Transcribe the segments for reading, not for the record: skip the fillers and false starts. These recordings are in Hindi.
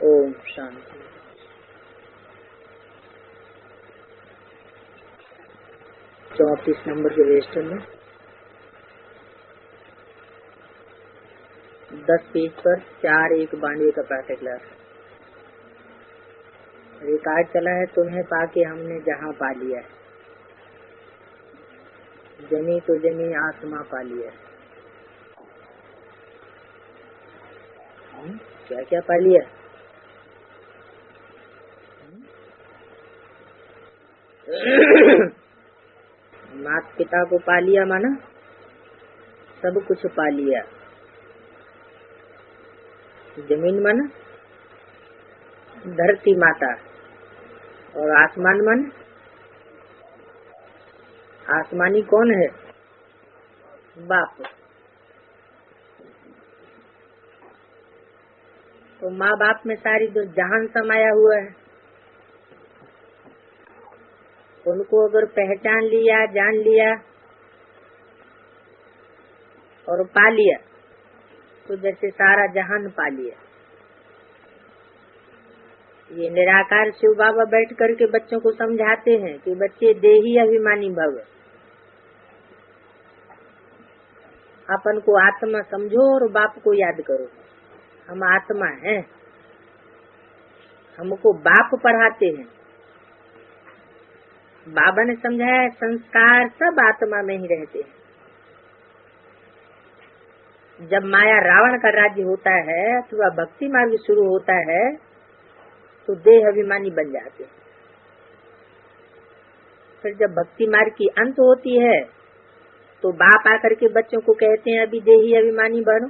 ओम शांति। 34 नंबर के रजिस्टर में 10 पेज पर 4:1 का पार्टिकुलर रिकॉर्ड चला है। तुम्हें पाके हमने जहाँ पा लिया है, जमी तो जमी आसमां पा लिया है। क्या क्या पा लिया? माता पिता को पा लिया, माना सब कुछ पा लिया। जमीन माना धरती माता, और आसमान माना आसमानी कौन है? बाप। तो माँ बाप में सारी जो जहान समाया हुआ है, उनको अगर पहचान लिया, जान लिया और पा लिया तो जैसे सारा जहान पा लिया। ये निराकार शिव बाबा बैठ करके बच्चों को समझाते हैं कि बच्चे देही अभिमानी भव, अपन को आत्मा समझो और बाप को याद करो। हम आत्मा हैं, हमको बाप पढ़ाते हैं। बाबा ने समझाया संस्कार सब आत्मा में ही रहते हैं। जब माया रावण का राज्य होता है अथवा भक्ति मार्ग शुरू होता है तो देह अभिमानी बन जाते हैं। फिर जब भक्ति मार्ग की अंत होती है तो बाप आकर के बच्चों को कहते हैं अभी देही अभिमानी बनो।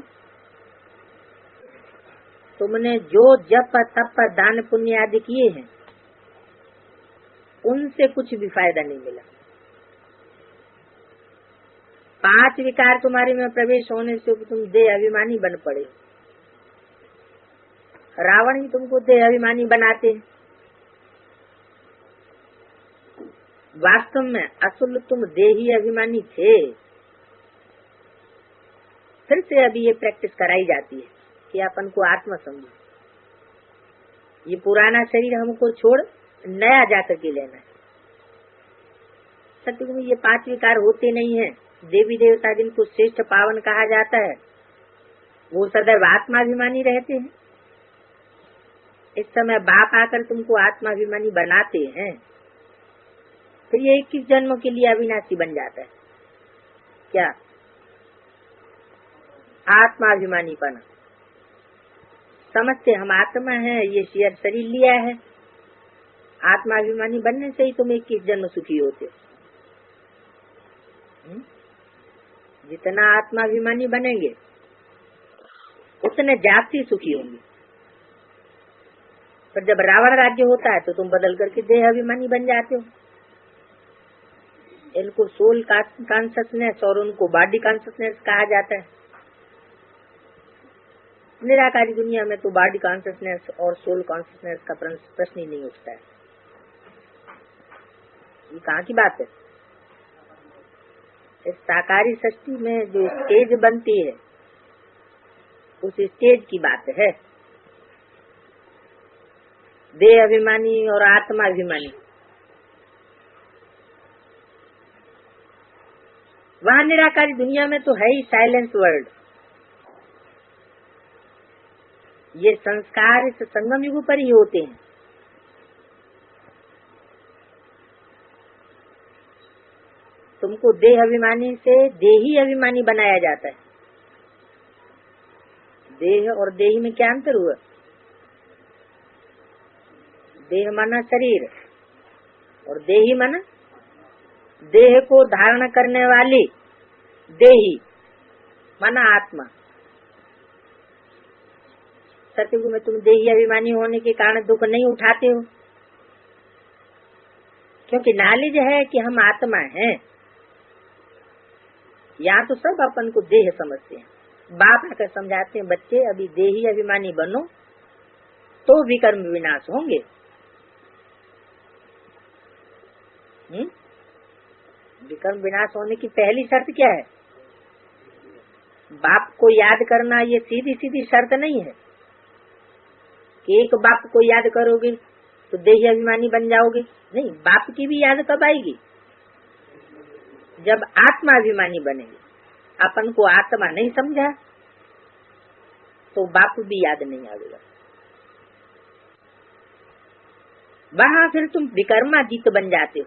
तुमने जो जप तप दान पुण्य आदि किए हैं उनसे कुछ भी फायदा नहीं मिला। 5 विकार तुम्हारे में प्रवेश होने से तुम देह अभिमानी बन पड़े। रावण ही तुमको देह अभिमानी बनाते हैं। वास्तव में असल तुम देही अभिमानी थे। फिर से अभी ये प्रैक्टिस कराई जाती है कि अपन को आत्मा समझो। ये पुराना शरीर हमको छोड़ नया जाकर के लेना है। सत्युग में ये 5 विकार होते नहीं है। देवी देवता जिनको श्रेष्ठ पावन कहा जाता है वो सदैव आत्माभिमानी रहते हैं। इस समय बाप आकर तुमको आत्माभिमानी बनाते हैं। फिर ये 21 जन्मों के लिए अविनाशी बन जाता है। क्या? आत्माभिमानीपना। समझते हम आत्मा है, ये शरीर लिया है। आत्माभिमानी बनने से ही तुम 21 जन्म सुखी होते। जितना आत्माभिमानी बनेंगे उतने जाति सुखी होंगे। पर जब रावण राज्य होता है तो तुम बदल करके देह अभिमानी बन जाते हो। इनको सोल कॉन्शसनेस और उनको बॉडी कॉन्शसनेस कहा जाता है। निराकारी दुनिया में तो बॉडी कॉन्शसनेस और सोल कॉन्शसनेस का प्रश्न ही नहीं उठता है। ये कहाँ की बात है? इस साकारी सृष्टि में जो स्टेज बनती है उस स्टेज की बात है। देह अभिमानी और आत्मा अभिमानी। वहाँ निराकारी दुनिया में तो है ही साइलेंस वर्ल्ड। ये संस्कार इस संगम युग पर ही होते हैं। तुमको देह अभिमानी से देही अभिमानी बनाया जाता है। देह और देही में क्या अंतर हुआ? देह माना शरीर और देही माना देह को धारण करने वाली। देही माना आत्मा। सतयुग में तुम देही अभिमानी होने के कारण दुख नहीं उठाते हो, क्योंकि नॉलेज है कि हम आत्मा हैं। यहाँ तो सब अपन को देह समझते हैं। बाप आकर समझाते हैं बच्चे अभी देही अभिमानी बनो तो विकर्म विनाश होंगे। विकर्म विनाश होने की पहली शर्त क्या है? बाप को याद करना। ये सीधी सीधी शर्त नहीं है कि एक बाप को याद करोगे तो देही अभिमानी बन जाओगे। नहीं, बाप की भी याद कब आएगी? जब आत्मा अभिमानी बनेगी। अपन को आत्मा नहीं समझा तो बाप भी याद नहीं आएगा। वहां फिर तुम विकर्माजीत बन जाते हो।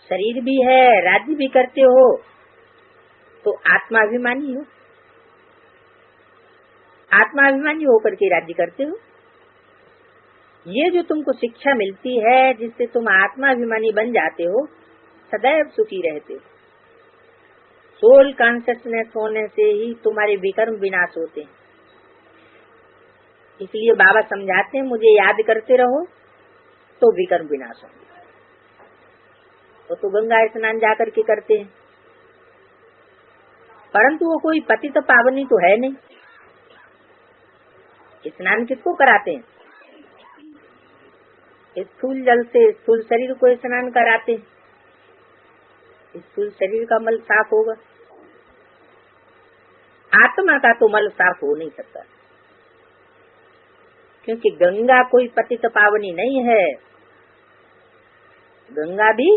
शरीर भी है, राज्य भी करते हो, तो आत्माभिमानी हो। आत्माभिमानी होकर के राज्य करते हो। ये जो तुमको शिक्षा मिलती है जिससे तुम आत्माभिमानी बन जाते हो, सदैव सुखी रहते हो। सोल कॉन्शियसनेस होने से ही तुम्हारे विकर्म विनाश होते हैं। इसलिए बाबा समझाते हैं मुझे याद करते रहो तो विकर्म विनाश होंगे। तो गंगा स्नान जाकर के करते हैं, परंतु वो कोई पतित पावनी तो है नहीं। स्नान किसको कराते हैं? स्थूल जल से स्थूल शरीर को स्नान कराते हैं। स्थूल शरीर का मल साफ होगा, आत्मा का तो मल साफ हो नहीं सकता, क्योंकि गंगा कोई पतित पावनी नहीं है। गंगा भी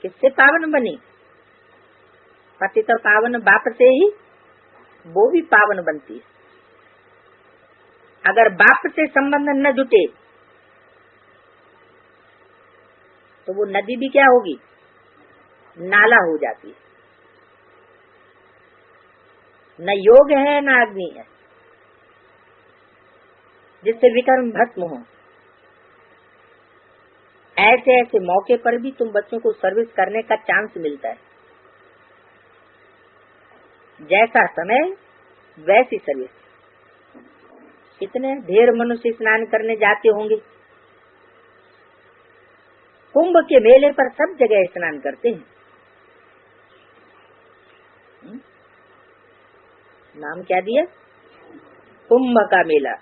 किससे पावन बनी? पतित पावन बाप से ही वो भी पावन बनती है। अगर बाप से संबंध न जुटे तो वो नदी भी क्या होगी? नाला हो जाती है। न योग है न अग्नि है जिससे विकर्म भस्म हो। ऐसे ऐसे मौके पर भी तुम बच्चों को सर्विस करने का चांस मिलता है। जैसा समय वैसी सर्विस। कितने ढेर मनुष्य स्नान करने जाते होंगे। कुंभ के मेले पर सब जगह स्नान करते हैं। नाम क्या दिया? कुंभ का मेला।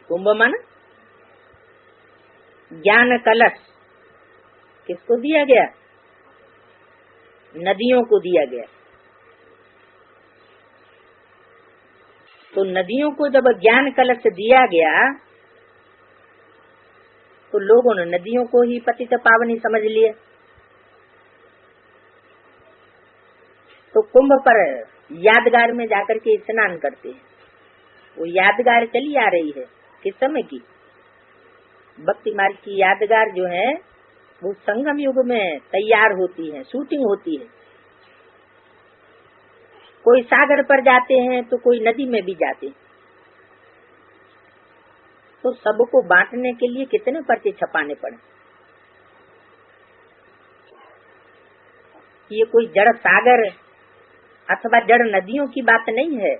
कुंभ मन ज्ञान कलश किसको दिया गया? नदियों को दिया गया। तो नदियों को जब ज्ञान कलश दिया गया तो लोगों ने नदियों को ही पतित पावनी समझ लिया। तो कुंभ पर यादगार में जाकर के स्नान करते हैं। वो यादगार चली आ रही है किस समय की? भक्ति मार्ग की यादगार जो है वो संगम युग में तैयार होती है, शूटिंग होती है। कोई सागर पर जाते हैं तो कोई नदी में भी जाते हैं। तो सबको बांटने के लिए कितने पर्चे छपाने पड़े। ये कोई जड़ सागर अथवा जड़ नदियों की बात नहीं है।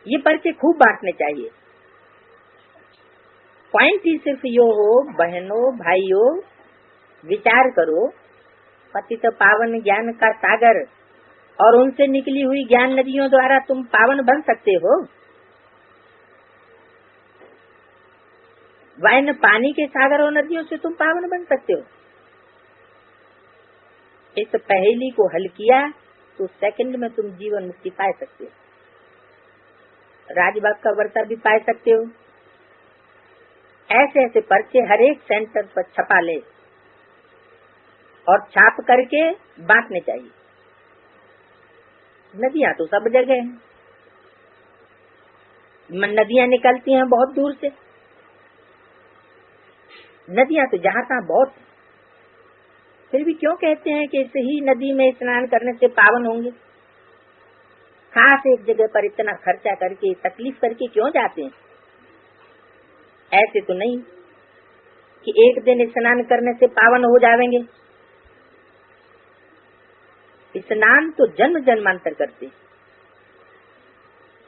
ये पर्चे खूब बांटने चाहिए। पॉइंट ही सिर्फ यो हो, बहनों भाइयों, विचार करो, पतित पावन ज्ञान का सागर और उनसे निकली हुई ज्ञान नदियों द्वारा तुम पावन बन सकते हो। वह पानी के सागर और नदियों से तुम पावन बन सकते हो। इस पहेली को हल किया तो सेकंड में तुम जीवन मुक्ति पा सकते हो। राजबाग का वर्षा भी पा सकते हो। ऐसे ऐसे पर्चे हर एक सेंटर पर छपा ले और छाप करके बांटने चाहिए। नदियां तो सब जगह हैं। नदियां निकलती हैं बहुत दूर से। नदियां तो जहां तहां बहुत, फिर भी क्यों कहते हैं कि इसे ही नदी में स्नान करने से पावन होंगे? खास एक जगह पर इतना खर्चा करके तकलीफ करके क्यों जाते हैं? ऐसे तो नहीं कि एक दिन स्नान करने से पावन हो जाएंगे। स्नान तो जन्म जन्मांतर करते हैं।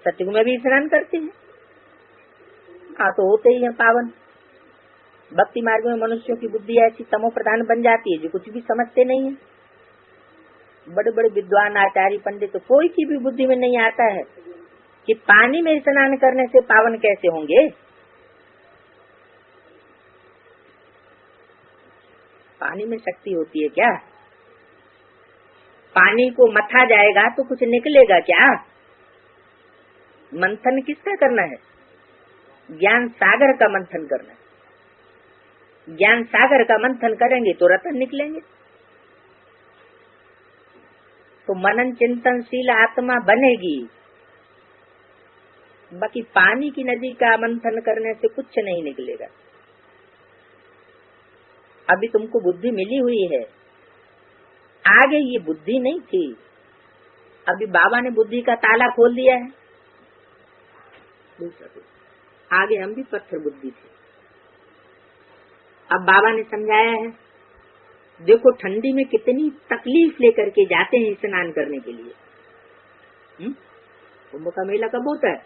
सतयुग में भी स्नान करते हैं, तो होते ही हैं पावन। भक्ति मार्ग में मनुष्यों की बुद्धि ऐसी तमो प्रधान बन जाती है जो कुछ भी समझते नहीं है। बड़े बड़े विद्वान आचार्य पंडित तो कोई की भी बुद्धि में नहीं आता है कि पानी में स्नान करने से पावन कैसे होंगे। पानी में शक्ति होती है क्या? पानी को मथा जाएगा तो कुछ निकलेगा क्या? मंथन किसका करना है? ज्ञान सागर का मंथन करना है। ज्ञान सागर का मंथन करेंगे तो रतन निकलेंगे। तो मनन चिंतनशील आत्मा बनेगी। बाकी पानी की नदी का मंथन करने से कुछ नहीं निकलेगा। अभी तुमको बुद्धि मिली हुई है, आगे ये बुद्धि नहीं थी। अभी बाबा ने बुद्धि का ताला खोल दिया है। आगे हम भी पत्थर बुद्धि थे। अब बाबा ने समझाया है। देखो ठंडी में कितनी तकलीफ लेकर के जाते हैं स्नान करने के लिए। कुंभ का मेला कब होता है?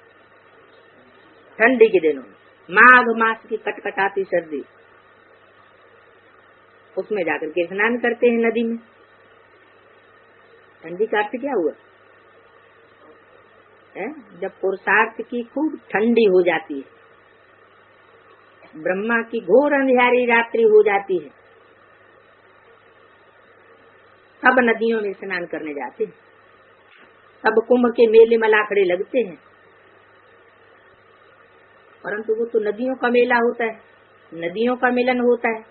ठंडी के दिनों में, माघ मास की कटकटाती सर्दी, उसमें जाकर के स्नान करते हैं नदी में। ठंडी का अर्थ क्या हुआ है? जब पुरुषार्थ की खूब ठंडी हो जाती है, ब्रह्मा की घोर अंधियारी रात्रि हो जाती है, सब नदियों में स्नान करने जाते हैं। सब कुंभ के मेले मलाखड़े लगते हैं। परंतु वो तो नदियों का मेला होता है, नदियों का मिलन होता है।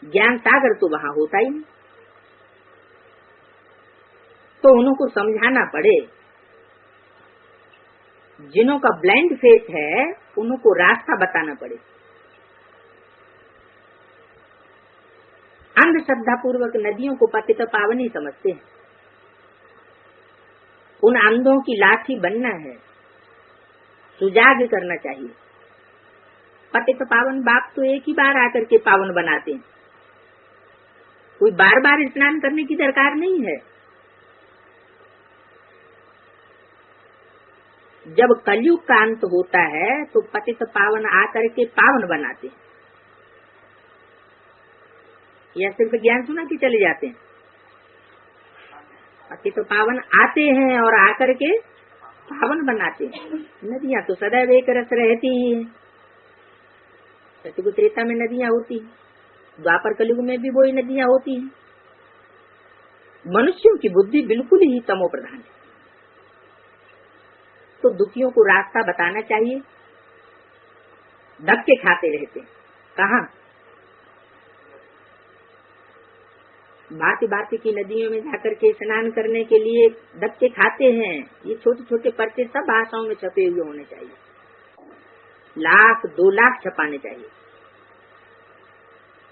ज्ञान सागर तो वहाँ होता ही नहीं। तो उनको समझाना पड़े। जिन्हों का ब्लाइंड फेथ है उनको रास्ता बताना पड़े। अंधश्रद्धा पूर्वक नदियों को पतित पावनी समझते हैं। उन अंधों की लाठी बनना है, सुजाग करना चाहिए। पतित पावन बाप तो एक ही बार आकर के पावन बनाते हैं, कोई बार बार स्नान करने की दरकार नहीं है। जब कलयुग का अंत होता है तो पतित पावन आकर के पावन बनाते हैं। या सिर्फ ज्ञान सुना के चले जाते हैं? पतित पावन आते हैं और आकर के पावन बनाते हैं। नदियां तो सदैव एक रस रहती ही है। सतयुग त्रेता में नदियां होती हैं, द्वापर कलयुग में भी वही नदियां होती हैं। मनुष्यों की बुद्धि बिल्कुल ही तमो प्रधान है। तो दुखियों को रास्ता बताना चाहिए। धक्के खाते रहते हैं। कहाँ? भांति भांति की नदियों में जाकर के स्नान करने के लिए धक्के खाते हैं। ये छोटे छोटे पर्चे सब भाषाओं में छपे हुए होने चाहिए। 1,00,000 2,00,000 छपाने चाहिए।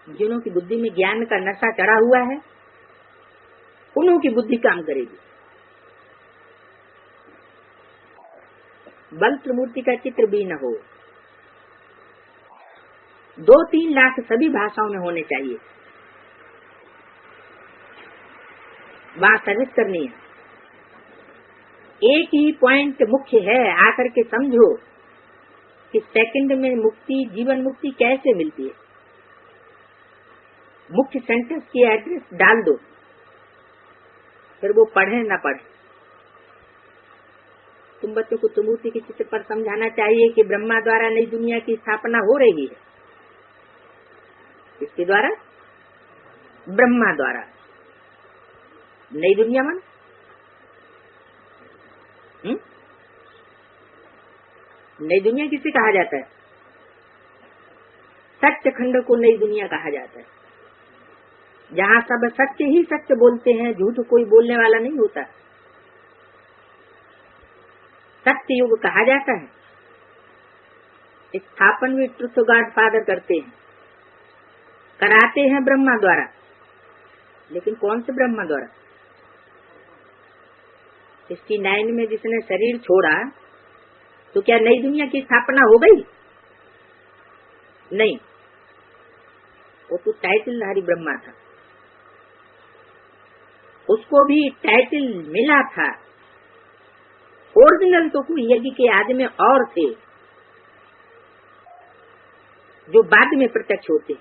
जिन्हों की बुद्धि में ज्ञान का नशा चढ़ा हुआ है उन्हों की बुद्धि काम करेगी। बल त्रिमूर्ति का चित्र भी न हो, 2-3 लाख सभी भाषाओं में होने चाहिए। वहाँ सर्विस करनी है। एक ही पॉइंट मुख्य है, आकर के समझो कि सेकंड में मुक्ति, जीवन मुक्ति कैसे मिलती है। मुख्य सेंटेंस की एड्रेस डाल दो, फिर वो पढ़े न पढ़े। तुम बच्चों को त्रिमूर्ति के चित्र पर समझाना चाहिए कि ब्रह्मा द्वारा नई दुनिया की स्थापना हो रही है। किसके द्वारा? ब्रह्मा द्वारा। नई दुनिया मन नई दुनिया किसे कहा जाता है? सत्य खंड को नई दुनिया कहा जाता है, जहाँ सब सत्य ही सत्य बोलते हैं, झूठ कोई बोलने वाला नहीं होता। सत्य युग कहा जाता है। स्थापन भी ट्रुथ गॉड फादर करते हैं, कराते हैं ब्रह्मा द्वारा। लेकिन कौन से ब्रह्मा द्वारा? 69 में जिसने शरीर छोड़ा तो क्या नई दुनिया की स्थापना हो गई? नहीं, वो तो टाइटलधारी ब्रह्मा था। उसको भी टाइटल मिला था। ओरिजिनल तो कोई यज्ञ के आदमी और थे जो बाद में प्रत्यक्ष होते।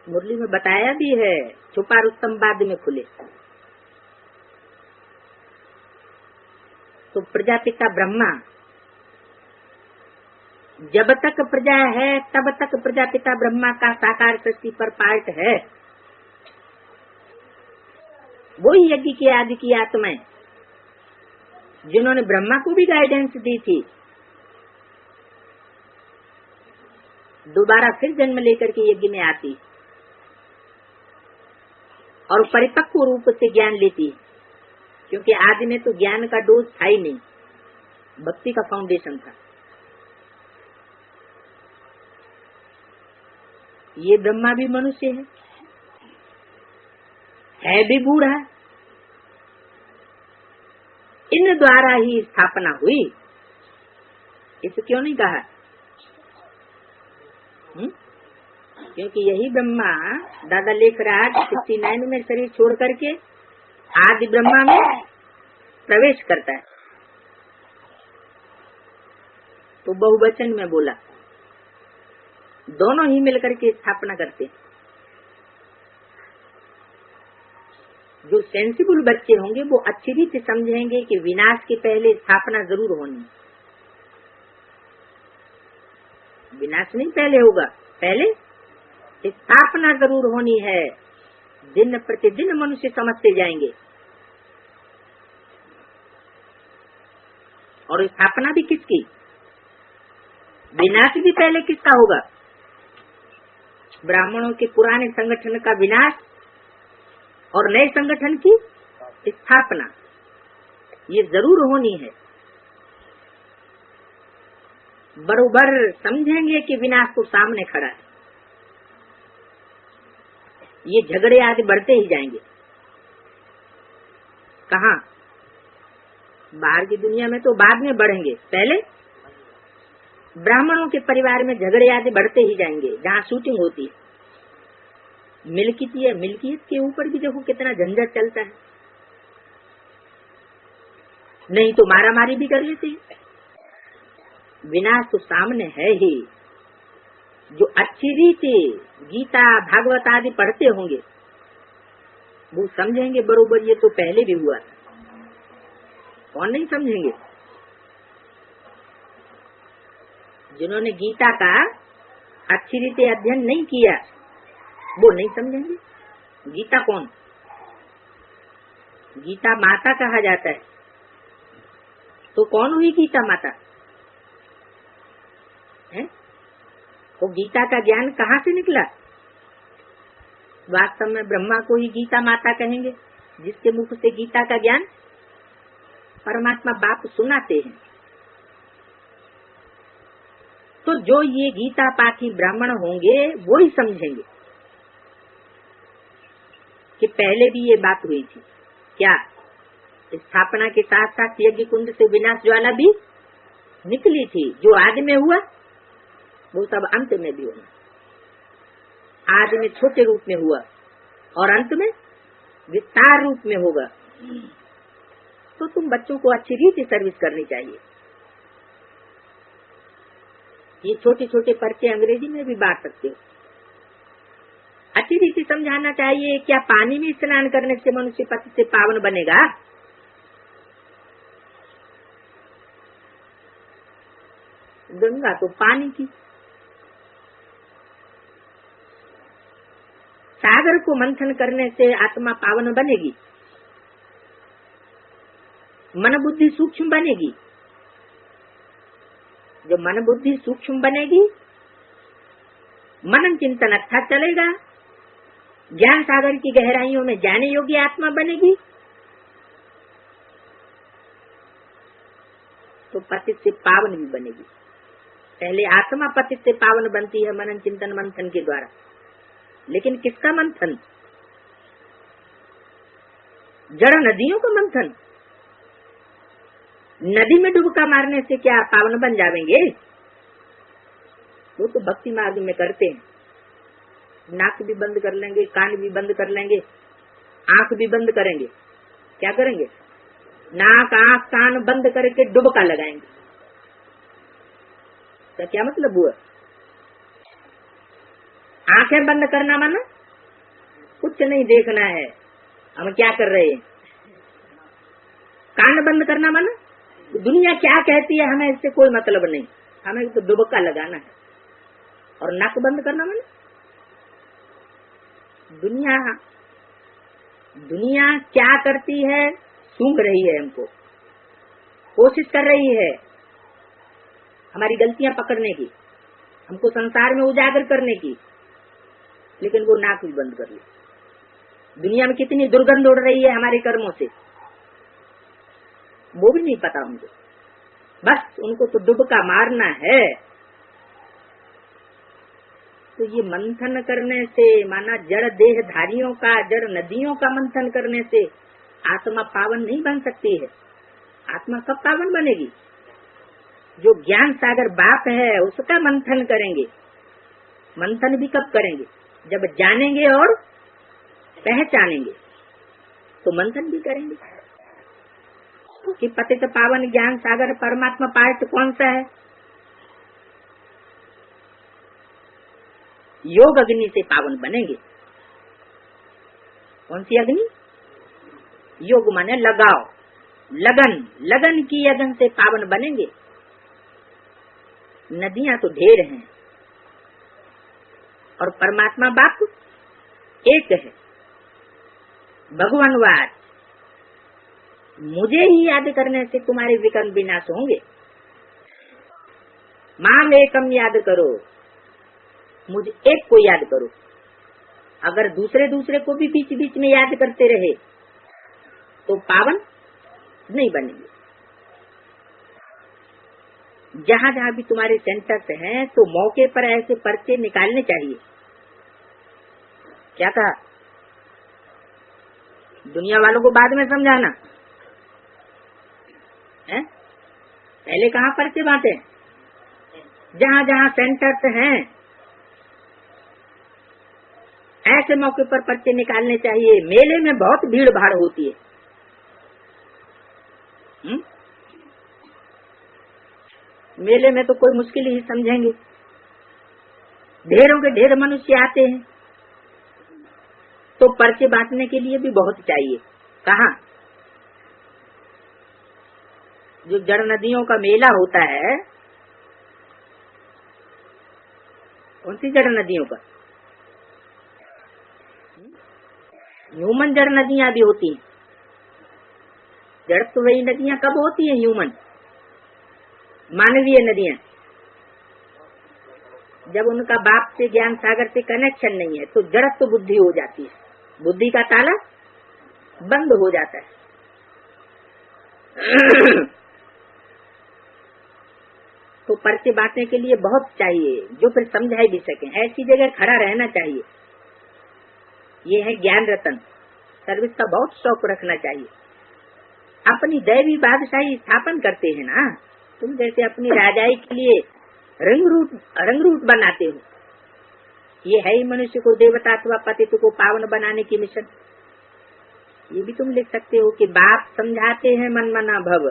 मुरली में बताया भी है, छुपा रुस्तम बाद में खुले। तो प्रजापिता ब्रह्मा, जब तक प्रजा है तब तक प्रजापिता ब्रह्मा का साकार सृष्टि पर पार्ट है। वो ही यज्ञ की आदि की आत्माएं जिन्होंने ब्रह्मा को भी गाइडेंस दी थी, दोबारा फिर जन्म लेकर के यज्ञ में आती और परिपक्व रूप से ज्ञान लेती, क्योंकि आदि में तो ज्ञान का डोज था ही नहीं, भक्ति का फाउंडेशन था। ये ब्रह्मा भी मनुष्य है भी बूढ़ा, इन द्वारा ही स्थापना हुई, इसे क्यों नहीं कहा? क्योंकि यही ब्रह्मा, दादा लेख रहा 69 में शरीर छोड़ करके आदि ब्रह्मा में प्रवेश करता है, तो बहुवचन में बोला, दोनों ही मिलकर के स्थापना करते। जो सेंसिबल बच्चे होंगे वो अच्छी रीति समझेंगे कि विनाश के पहले स्थापना जरूर होनी। विनाश नहीं पहले होगा, पहले स्थापना जरूर होनी है। दिन प्रतिदिन मनुष्य समझते जाएंगे, और स्थापना भी किसकी? विनाश भी पहले किसका होगा? ब्राह्मणों के पुराने संगठन का विनाश और नए संगठन की स्थापना, ये जरूर होनी है। बरोबर समझेंगे कि विनाश तो सामने खड़ा है, ये झगड़े आदि बढ़ते ही जाएंगे। कहाँ? बाहर की दुनिया में तो बाद में बढ़ेंगे, पहले ब्राह्मणों के परिवार में झगड़े आदि बढ़ते ही जाएंगे। जहाँ शूटिंग होती है, मिल्कियत के ऊपर भी देखो कितना झंझट चलता है, नहीं तो मारामारी भी कर लेते हैं। विनाश तो सामने है ही। जो अच्छी रीति गीता भागवत आदि पढ़ते होंगे वो समझेंगे बरोबर, ये तो पहले भी हुआ था। कौन नहीं समझेंगे? जिन्होंने गीता का अच्छी रीति अध्ययन नहीं किया वो नहीं समझेंगे। गीता कौन? गीता माता कहा जाता है, तो कौन हुई गीता माता है? वो गीता का ज्ञान कहाँ से निकला? वास्तव में ब्रह्मा को ही गीता माता कहेंगे, जिसके मुख से गीता का ज्ञान परमात्मा बाप सुनाते हैं। तो जो ये गीता पाठी ब्राह्मण होंगे वो ही समझेंगे कि पहले भी ये बात हुई थी। क्या? स्थापना के साथ साथ यज्ञ कुंड से विनाश ज्वाला भी निकली थी। जो आदि में हुआ वो सब अंत में भी होना। आदि में छोटे रूप में हुआ और अंत में विस्तार रूप में होगा। तो तुम बच्चों को अच्छी रीति सर्विस करनी चाहिए। ये छोटे छोटे पर्चे अंग्रेजी में भी बांट सकते हो। अच्छी रीति समझाना चाहिए। क्या पानी में स्नान करने से मनुष्य पति से पावन बनेगा? गंगा तो पानी की। सागर को मंथन करने से आत्मा पावन बनेगी, मन बुद्धि सूक्ष्म बनेगी। जब मन बुद्धि सूक्ष्म बनेगी, मनन चिंतन अच्छा चलेगा, ज्ञान सागर की गहराइयों में जाने योग्य आत्मा बनेगी, तो पतित से पावन भी बनेगी। पहले आत्मा पतित से पावन बनती है मनन चिंतन मंथन के द्वारा। लेकिन किसका मंथन? जड़ नदियों का मंथन। नदी में डुबका मारने से क्या पावन बन जाएंगे? वो तो भक्ति मार्ग में करते हैं। नाक भी बंद कर लेंगे, कान भी बंद कर लेंगे, आंख भी बंद करेंगे। क्या करेंगे? नाक आंख कान बंद करके डुबका लगाएंगे। तो क्या मतलब हुआ? आंखें बंद करना माना कुछ नहीं देखना है, हम क्या कर रहे हैं। कान बंद करना माना दुनिया क्या कहती है हमें इससे कोई मतलब नहीं, हमें तो डुबका लगाना है। और नाक बंद करना माना दुनिया दुनिया क्या करती है? सूंघ रही है हमको, कोशिश कर रही है हमारी गलतियां पकड़ने की, हमको संसार में उजागर करने की, लेकिन वो नाक भी बंद कर ली। दुनिया में कितनी दुर्गंध उड़ रही है हमारे कर्मों से, वो भी नहीं पता उनको। बस उनको तो दुबका मारना है। तो ये मंथन करने से, माना जड़ देहधारियों का, जड़ नदियों का मंथन करने से आत्मा पावन नहीं बन सकती है। आत्मा कब पावन बनेगी? जो ज्ञान सागर बाप है उसका मंथन करेंगे। मंथन भी कब करेंगे? जब जानेंगे और पहचानेंगे तो मंथन भी करेंगे। कि पतित पावन ज्ञान सागर परमात्मा पाठ कौन सा है? योग अग्नि से पावन बनेंगे। कौन सी अग्नि? योग माने लगाओ, लगन, लगन की अग्नि से पावन बनेंगे। नदियां तो ढेर हैं और परमात्मा बाप एक है। भगवानवाद, मुझे ही याद करने से तुम्हारे विकर्म विनाश होंगे। माम एकम याद करो, मुझे एक को याद करो। अगर दूसरे दूसरे को भी बीच बीच में याद करते रहे तो पावन नहीं बनेंगे। जहाँ जहाँ भी तुम्हारे सेंटर्स हैं तो मौके पर ऐसे पर्चे निकालने चाहिए। क्या कहा? दुनिया वालों को बाद में समझाना है, पहले कहाँ पर्चे बांटे? जहाँ जहाँ सेंटर्स हैं ऐसे मौके पर पर्चे निकालने चाहिए। मेले में बहुत भीड़ भाड़ होती है। मेले में तो कोई मुश्किल ही समझेंगे, ढेरों के ढेर मनुष्य आते हैं, तो पर्चे बांटने के लिए भी बहुत चाहिए। कहाँ? जो जड़ नदियों का मेला होता है, कौन सी जड़ नदियों का? ह्यूमन जड़ नदियां भी होती हैं। जड़ तो वही नदियां कब होती हैं? ह्यूमन, मानवीय नदियां। जब उनका बाप से, ज्ञान सागर से कनेक्शन नहीं है तो जड़त्व तो बुद्धि हो जाती है, बुद्धि का ताला बंद हो जाता है। तो पर्चे बांटने के लिए बहुत चाहिए, जो फिर समझाई भी सके। ऐसी जगह खड़ा रहना चाहिए। ये है ज्ञान रतन। सर्विस का बहुत शौक रखना चाहिए। अपनी दैवी बादशाही स्थापन करते हैं ना, तुम जैसे अपनी राजाई के लिए रंग रूट बनाते हो। ये है ही मनुष्य को देवता अथवा पतित को पावन बनाने की मिशन। ये भी तुम लिख सकते हो कि बाप समझाते हैं मन मना भव।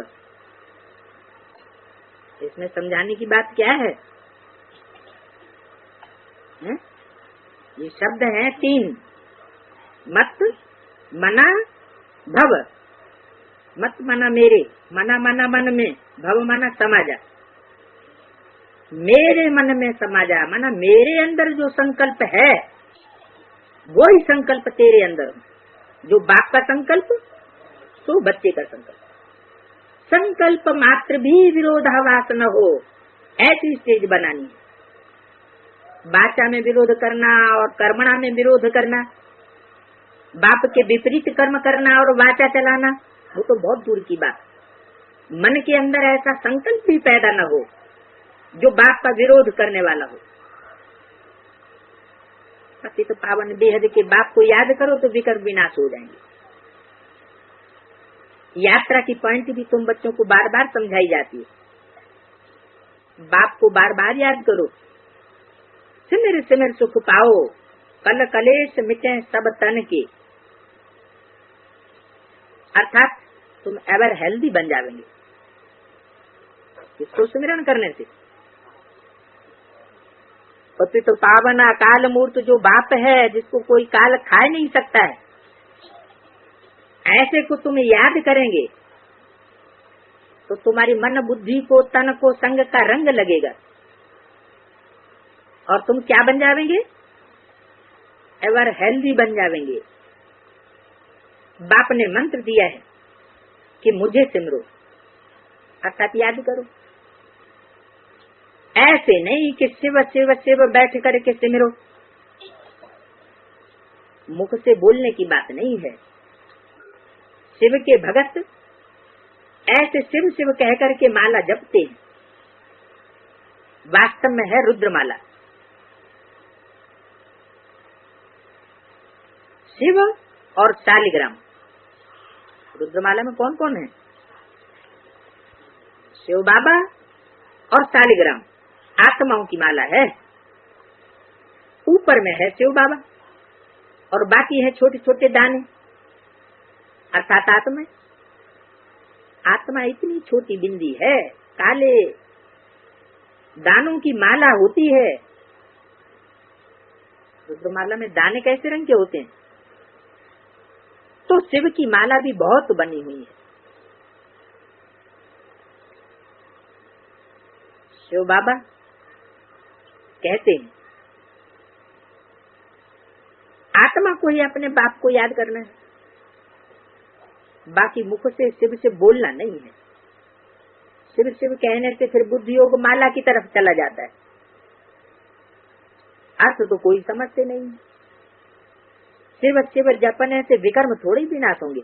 इसमें समझाने की बात क्या है? ये शब्द हैं 3, मत मना भव। मत मना मेरे, मना मना मन में, भव मना समाजा। मेरे मन में समाजा माना मेरे अंदर जो संकल्प है वो ही संकल्प तेरे अंदर। जो बाप का संकल्प तो बच्चे का संकल्प। संकल्प मात्र भी विरोधाभास न हो, ऐसी स्टेज बनानी है। वाचा में विरोध करना और कर्मणा में विरोध करना, बाप के विपरीत कर्म करना और वाचा चलाना, वो तो बहुत दूर की बात। मन के अंदर ऐसा संकल्प भी पैदा न हो जो बाप का विरोध करने वाला हो। पतित पावन बेहद के बाप को याद करो तो विकर्म विनाश हो जाएंगे। यात्रा की पॉइंट भी तुम बच्चों को बार बार समझाई जाती है। बाप को बार बार याद करो। सिमर सिमर सुख पाओ, कल कलेश मिटे सब तन के। अर्थात तुम एवर हेल्दी बन जाओगे इसको सिमरन करने से। पतित पावन अकाल मूर्त जो बाप है, जिसको कोई काल खा नहीं सकता है, ऐसे को तुम याद करेंगे तो तुम्हारी मन बुद्धि को, तन को संग का रंग लगेगा और तुम क्या बन जाएंगे? एवर हेल्दी बन जाएंगे। बाप ने मंत्र दिया है कि मुझे सिमरो, अर्थात याद करो। ऐसे नहीं कि शिव शिव शिव बैठ करके सिमरो, मुख से बोलने की बात नहीं है। शिव के भगत ऐसे शिव शिव कह करके माला जपते हैं, वास्तव में है रुद्रमाला। शिव और शालिग्राम, रुद्रमाला में कौन कौन है? शिव बाबा और शालिग्राम, आत्माओं की माला है। ऊपर में है शिव बाबा और बाकी है छोटे छोटे दाने, अर्थात आत्मा। आत्मा इतनी छोटी बिंदी है, काले दानों की माला होती है। रुद्रमाला में दाने कैसे रंग के होते हैं? तो शिव की माला भी बहुत बनी हुई है। शिव बाबा कहते हैं आत्मा को ही अपने बाप को याद करना है, बाकी मुख से शिव से बोलना नहीं है। शिव शिव कहने से फिर बुद्धि योग माला की तरफ चला जाता है, अर्थ तो कोई समझते नहीं। शिव शिव जपने से विकर्म थोड़े ही विनाश होंगे।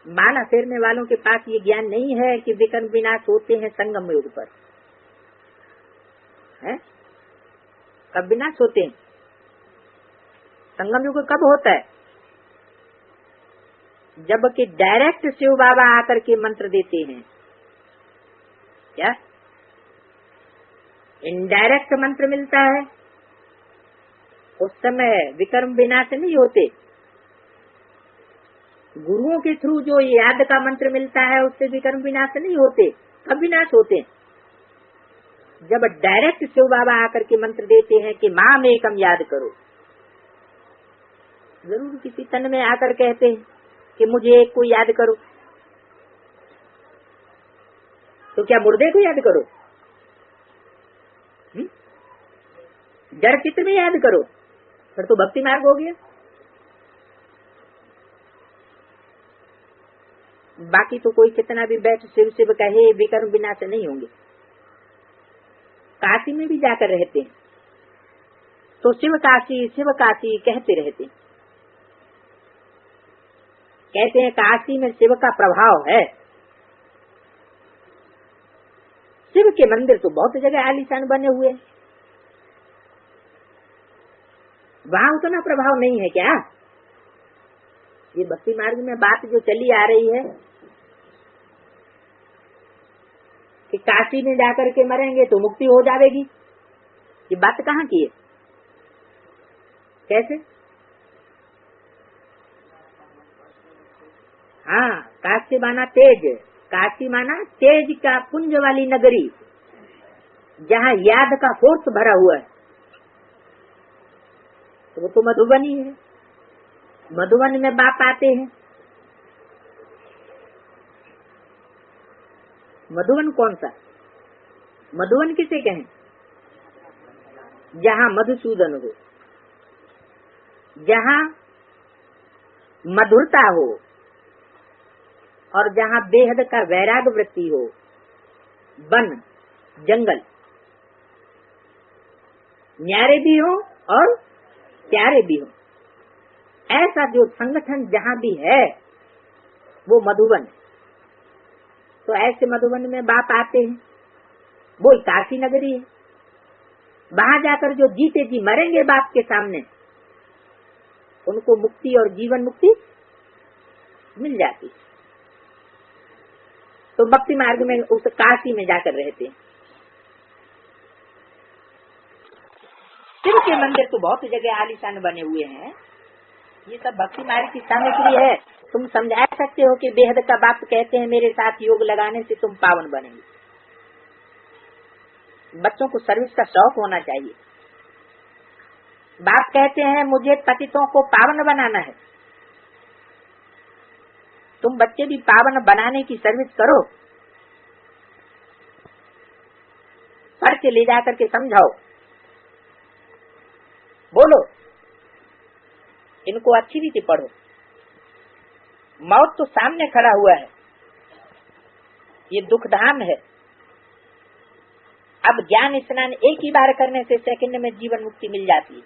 माला फेरने वालों के पास ये ज्ञान नहीं है कि विकर्म विनाश होते हैं संगम योग पर। है? कब विनाश होते हैं? संगम योग कब होता है? जबकि डायरेक्ट शिव बाबा आकर के मंत्र देते हैं। क्या इनडायरेक्ट मंत्र मिलता है? उस समय विकर्म विनाश नहीं होते। गुरुओं के थ्रू जो याद का मंत्र मिलता है उससे विकर्म विनाश नहीं होते। कब विनाश होते? जब डायरेक्ट शिव बाबा आकर के मंत्र देते हैं कि माम एकम याद करो। जरूर किसी तन में आकर कहते हैं कि मुझे एक को याद करो, तो क्या मुर्दे को याद करो? जड़ चित्र में याद करो, फिर तो भक्ति मार्ग हो गया। बाकी तो कोई कितना भी बैठ शिव शिव कहे, विकर्म विनाश नहीं होंगे। काशी में भी जाकर रहते हैं तो शिव काशी कहते रहते हैं। कहते हैं काशी में शिव का प्रभाव है। शिव के मंदिर तो बहुत जगह आलीशान बने हुए हैं, वहां उतना प्रभाव नहीं है क्या? ये भक्ति मार्ग में बात जो चली आ रही है कि काशी में जाकर के मरेंगे तो मुक्ति हो जाएगी, ये बात कहाँ की है? कैसे? हाँ, काशी माना तेज, काशी माना तेज का पुंज वाली नगरी, जहाँ याद का फोर्स भरा हुआ है। तो वो तो मधुबनी है। मधुबन में बाप आते हैं। मधुबन कौन सा? मधुबन किसे कहें? जहाँ मधुसूदन हो, जहाँ मधुरता हो और जहाँ बेहद का वैराग वृत्ति हो, वन जंगल न्यारे भी हो और प्यारे भी हो, ऐसा जो संगठन जहाँ भी है वो मधुबन। तो ऐसे मधुबन में बाप आते हैं, वो काशी नगरी है। वहां जाकर जो जीते जी मरेंगे बाप के सामने, उनको मुक्ति और जीवन मुक्ति मिल जाती। तो भक्ति मार्ग में उस काशी में जाकर रहते हैं। शिव के मंदिर तो बहुत जगह आलीशान बने हुए हैं। ये सब भक्ति मार्ग की सामग्री है। तुम समझा सकते हो कि बेहद का बाप कहते हैं मेरे साथ योग लगाने से तुम पावन बनेंगे। बच्चों को सर्विस का शौक होना चाहिए। बाप कहते हैं मुझे पतितों को पावन बनाना है, तुम बच्चे भी पावन बनाने की सर्विस करो। पढ़ के ले जाकर के समझाओ, बोलो इनको अच्छी रीति पढ़ो। मौत तो सामने खड़ा हुआ है, ये दुखधाम है। अब ज्ञान स्नान एक ही बार करने से सेकंड में जीवन मुक्ति मिल जाती है।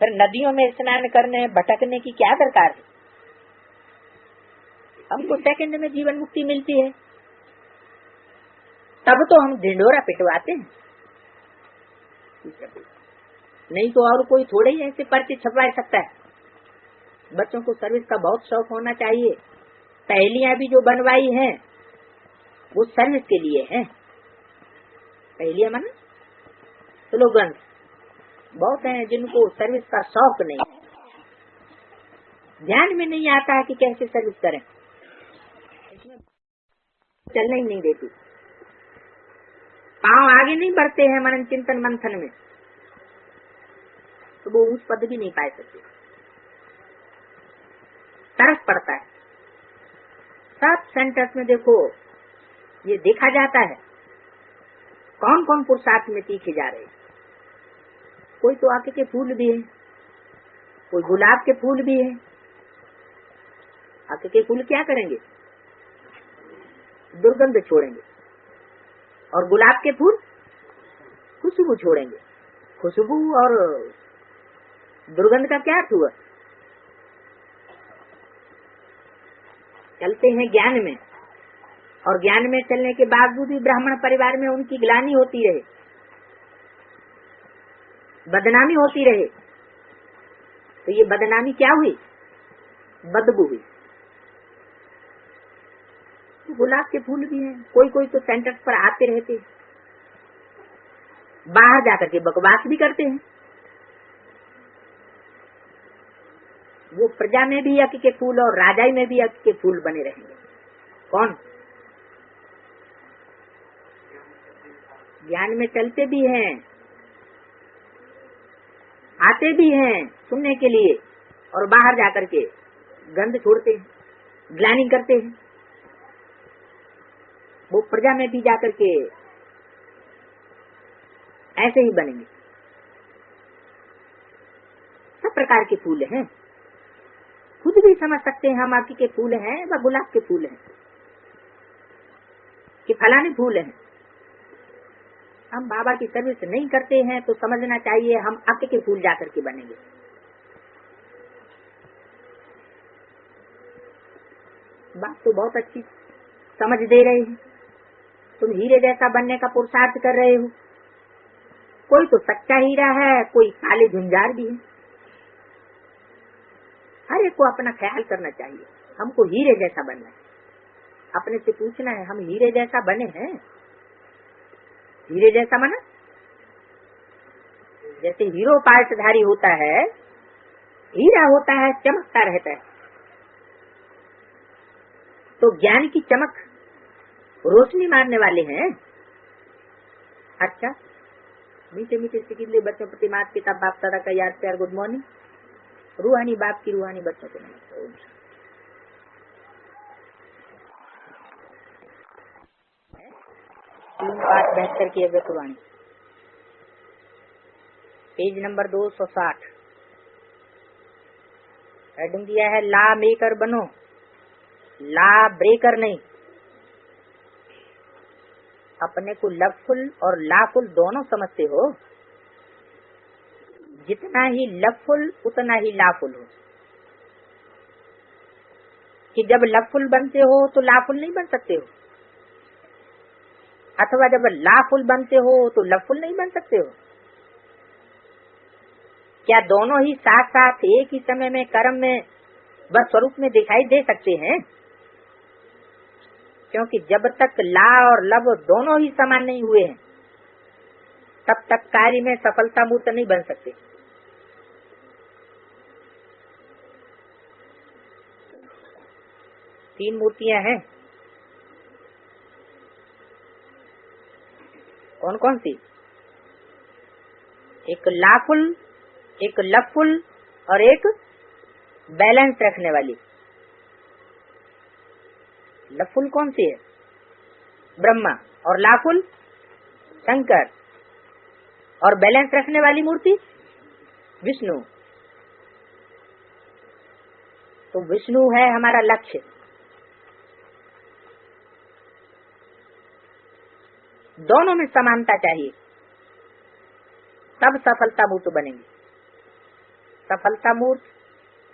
फिर नदियों में स्नान करने भटकने की क्या दरकार है? हमको सेकंड में जीवन मुक्ति मिलती है, तब तो हम ढिंढोरा पिटवाते हैं। नहीं तो और कोई थोड़े ही ऐसे पर्चे छपवा सकता है। बच्चों को सर्विस का बहुत शौक होना चाहिए। पहेलियां भी जो बनवाई हैं वो सर्विस के लिए हैं। पहेलियां माना स्लोगन बहुत हैं जिनको सर्विस का शौक नहीं, ध्यान में नहीं आता है कि कैसे सर्विस करें, इसमें चलने ही नहीं देती। पांव आगे नहीं बढ़ते हैं मनन चिंतन मंथन में, तो वो उस पद भी नहीं पा सकते। तरस पड़ता है। सब सेंटर्स में देखो ये देखा जाता है कौन कौन पुरुषार्थ में तीखे जा रहे हैं। कोई तो आके के फूल भी है, कोई गुलाब के फूल भी है। आके के फूल क्या करेंगे? दुर्गंध छोड़ेंगे, और गुलाब के फूल खुशबू छोड़ेंगे। खुशबू और दुर्गंध का क्या अर्थ हुआ? चलते हैं ज्ञान में, और ज्ञान में चलने के बावजूद भी ब्राह्मण परिवार में उनकी ग्लानि होती रहे, बदनामी होती रहे, तो ये बदनामी क्या हुई? बदबू हुई। तो गुलाब के फूल भी हैं, कोई कोई तो सेंटर्स पर आते रहते, बाहर जाकर के बकवास भी करते हैं। वो प्रजा में भी यज्ञ के फूल और राजाई में भी यज्ञ के फूल बने रहेंगे। कौन? ज्ञान में चलते भी हैं, आते भी हैं सुनने के लिए, और बाहर जाकर के गंध छोड़ते हैं, ग्लानि करते हैं। वो प्रजा में भी जाकर के ऐसे ही बनेंगे। सब प्रकार के फूल हैं, खुद भी समझ सकते हैं हम आके के फूल हैं व गुलाब के फूल हैं कि फलाने फूल हैं। हम बाबा की सर्विस नहीं करते हैं तो समझना चाहिए हम आके के फूल जाकर के बनेंगे। बात तो बहुत अच्छी समझ दे रहे हैं। तुम हीरे जैसा बनने का पुरुषार्थ कर रहे हो। कोई तो सच्चा हीरा है, कोई काले झुंझार भी है। हर एक को अपना ख्याल करना चाहिए। हमको हीरे जैसा बनना है। अपने से पूछना है हम हीरे जैसा बने हैं? हीरे जैसा माना जैसे हीरो पार्टधारी होता है, हीरा होता है, चमकता रहता है। तो ज्ञान की चमक रोशनी मारने वाले हैं। अच्छा, मीठे मीठे सिकिले बच्चों प्रति मात पिता बाप दादा का याद प्यार गुड मॉर्निंग। रूहानी बाप की रूहानी बच्चों को नमस्ते। 3-5-72 की अव्यक्तवाणी, पेज नंबर 260। हेडिंग दिया है ला मेकर बनो, ला ब्रेकर नहीं। अपने को लवफुल और लाफुल दोनों समझते हो। जितना ही लवफुल उतना ही लाफुल हो। कि जब लवफुल बनते हो तो लाफुल नहीं बन सकते हो, अथवा जब लाफुल बनते हो तो लवफुल नहीं बन सकते हो। क्या दोनों ही साथ साथ एक ही समय में कर्म में व स्वरूप में दिखाई दे सकते हैं? क्योंकि जब तक ला और लव दोनों ही समान नहीं हुए हैं तब तक कार्य में सफलता मूर्त नहीं बन सकते। तीन मूर्तियां हैं। कौन कौन सी? एक लाफुल, एक लफुल और एक बैलेंस रखने वाली। लफुल कौन सी है? ब्रह्मा। और लाफुल शंकर। और बैलेंस रखने वाली मूर्ति विष्णु। तो विष्णु है हमारा लक्ष्य। दोनों में समानता चाहिए, तब सफलता मूर्त बनेंगे। सफलता मूर्त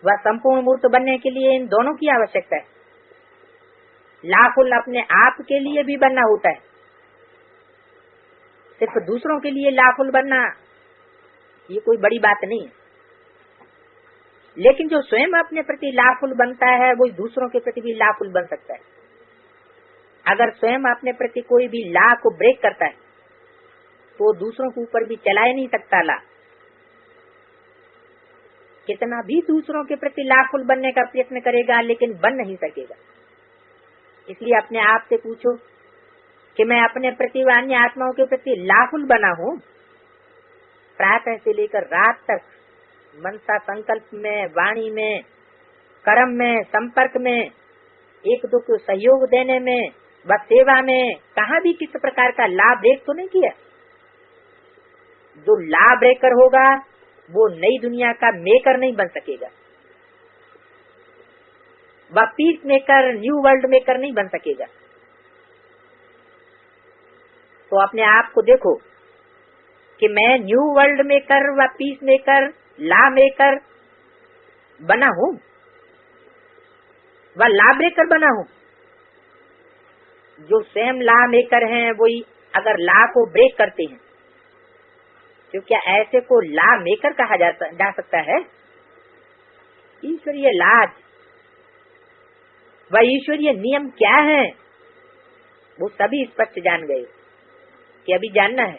व संपूर्ण मूर्त बनने के लिए इन दोनों की आवश्यकता है। लाफुल अपने आप के लिए भी बनना होता है, सिर्फ दूसरों के लिए लाफुल बनना ये कोई बड़ी बात नहीं है। लेकिन जो स्वयं अपने प्रति लाफुल बनता है वो दूसरों के प्रति भी लाफुल बन सकता है। अगर स्वयं अपने प्रति कोई भी ला को ब्रेक करता है तो दूसरों के ऊपर भी चला ही नहीं सकता ला। कितना भी दूसरों के प्रति लाफुल बनने का प्रयत्न करेगा लेकिन बन नहीं सकेगा। इसलिए अपने आप से पूछो कि मैं अपने प्रति व अन्य आत्माओं के प्रति लाफुल बना हूँ। प्रातः से लेकर रात तक मनसा संकल्प में, वाणी में, कर्म में, संपर्क में, एक दो को सहयोग देने में व सेवा में कहाँ भी किस प्रकार का लाभ ब्रेक तो नहीं किया। जो लाभ ब्रेकर होगा वो नई दुनिया का मेकर नहीं बन सकेगा, वह peace maker, new world maker नहीं बन सकेगा। तो अपने आप को देखो कि मैं न्यू वर्ल्ड मेकर व पीस मेकर, ला मेकर बना हूँ व ला ब्रेकर बना हूँ। जो स्वयं ला मेकर हैं वही अगर ला को ब्रेक करते हैं तो क्या ऐसे को ला मेकर कहा जा सकता है? ईश्वरीय लाज व ईश्वरीय नियम क्या है वो सभी स्पष्ट जान गए कि अभी जानना है।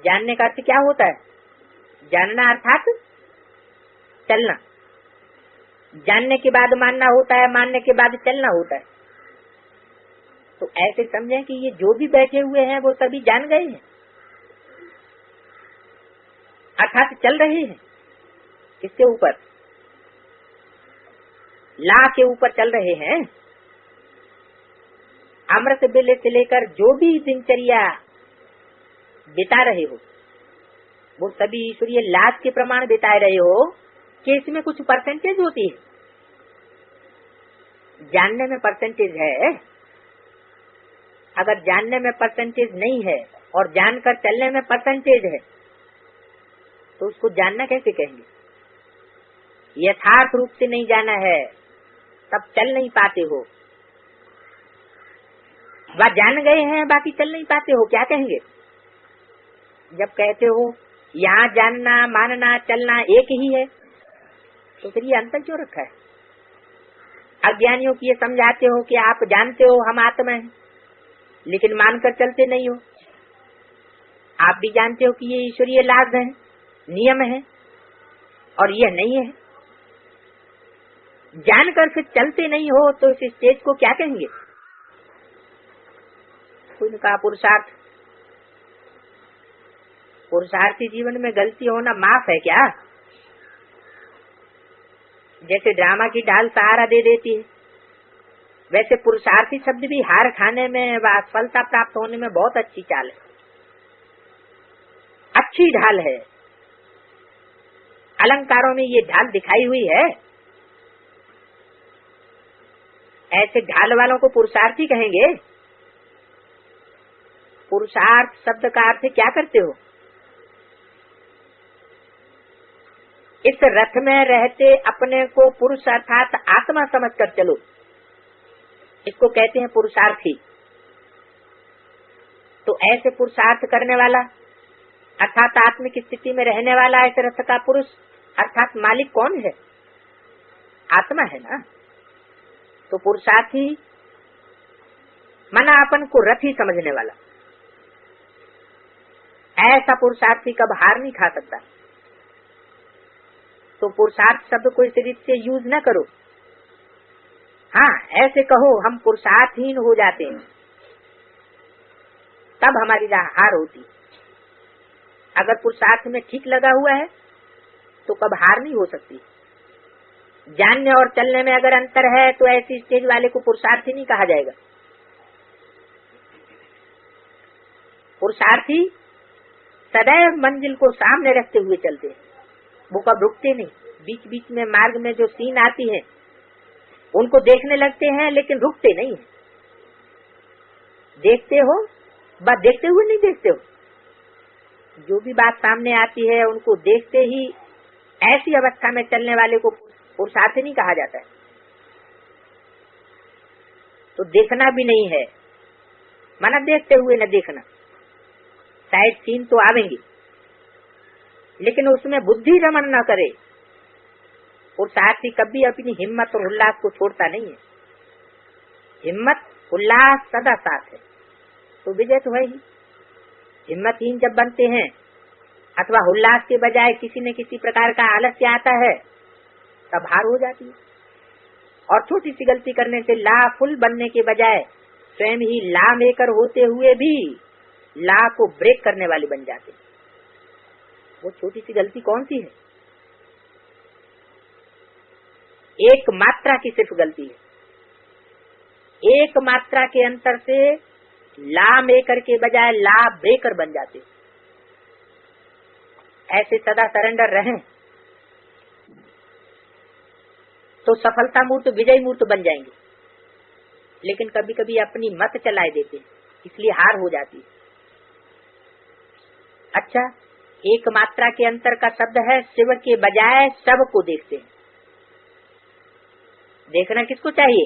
जानने का अर्थ क्या होता है? जानना अर्थात चलना। जानने के बाद मानना होता है, मानने के बाद चलना होता है। तो ऐसे समझें कि ये जो भी बैठे हुए हैं वो सभी जान गए हैं, अर्थात चल रहे हैं। किसके ऊपर? ला के ऊपर चल रहे हैं। अमृत बेले से लेकर जो भी दिनचर्या बिता रहे हो वो सभी ईश्वरीय लाज के प्रमाण बिता रहे हो कि इसमें कुछ परसेंटेज होती है। जानने में परसेंटेज है। अगर जानने में परसेंटेज नहीं है और जानकर चलने में परसेंटेज है तो उसको जानना कैसे कहेंगे? यथार्थ रूप से नहीं जाना है तब चल नहीं पाते हो। वह जान गए हैं बाकी चल नहीं पाते हो, क्या कहेंगे? जब कहते हो यहाँ जानना, मानना, चलना एक ही है तो फिर ये अंतर क्यों रखा है? अज्ञानियों की ये समझाते हो कि आप जानते हो हम आत्मा हैं लेकिन मानकर चलते नहीं हो। आप भी जानते हो कि ये ईश्वरीय लाभ है, नियम है और यह नहीं है। जानकर फिर चलते नहीं हो तो इस स्टेज को क्या कहेंगे? उनका पुरुषार्थ। पुरुषार्थी जीवन में गलती होना माफ है क्या? जैसे ड्रामा की ढाल सहारा दे देती है वैसे पुरुषार्थी शब्द भी हार खाने में व असफलता प्राप्त होने में बहुत अच्छी चाल है, अच्छी ढाल है। अलंकारों में ये ढाल दिखाई हुई है। ऐसे ढाल वालों को पुरुषार्थी कहेंगे। पुरुषार्थ शब्द का अर्थ क्या करते हो? इस रथ में रहते अपने को पुरुष अर्थात आत्मा समझकर चलो, इसको कहते हैं पुरुषार्थी। तो ऐसे पुरुषार्थ करने वाला अर्थात आत्मिक स्थिति में रहने वाला ऐसे रथ का पुरुष अर्थात मालिक कौन है? आत्मा है ना। तो पुरुषार्थी मना अपन को रथ ही समझने वाला। ऐसा पुरुषार्थी कब हार नहीं खा सकता। तो पुरुषार्थ शब्द को इस रीत से यूज न करो। हाँ, ऐसे कहो हम पुरुषार्थहीन हो जाते हैं तब हमारी हार होती। अगर पुरुषार्थ में ठीक लगा हुआ है तो कब हार नहीं हो सकती। जानने और चलने में अगर अंतर है तो ऐसी स्टेज वाले को पुरुषार्थी नहीं कहा जाएगा। पुरुषार्थी सदैव मंजिल को सामने रखते हुए चलते हैं, वो कब रुकते नहीं, बीच बीच में मार्ग में जो सीन आती है उनको देखने लगते हैं, लेकिन रुकते नहीं है। देखते हो, बस देखते हुए नहीं देखते हो। जो भी बात सामने आती है उनको देखते ही ऐसी अवस्था में चलने वाले को पुरुषार्थी नहीं कहा जाता है। तो देखना भी नहीं है, माना देखते हुए न देखना। साइड सीन तो आवेंगे, लेकिन उसमें बुद्धि रमण न करे। पुरुषार्थी कभी अपनी हिम्मत और उल्लास को छोड़ता नहीं है। हिम्मत उल्लास सदा साथ है, तो विजय तो है ही। हिम्मतहीन जब बनते हैं अथवा उल्लास के बजाय किसी न किसी प्रकार का आलस्य आता है, तब हार हो जाती है। और छोटी सी गलती करने से ला फुल बनने के बजाय स्वयं ही ला मेकर होते हुए भी ला को ब्रेक करने वाले बन जाते। वो छोटी सी गलती कौन सी है? एक मात्रा की सिर्फ गलती है। एक मात्रा के अंतर से ला मेकर के बजाय ला ब्रेकर बन जाते। ऐसे सदा सरेंडर रहें तो सफलता मूर्त विजय मूर्त बन जाएंगे। लेकिन कभी कभी अपनी मत चलाए देते, इसलिए हार हो जाती है। अच्छा, एक मात्रा के अंतर का शब्द है शिव के बजाय सब को देखते हैं। देखना किसको चाहिए?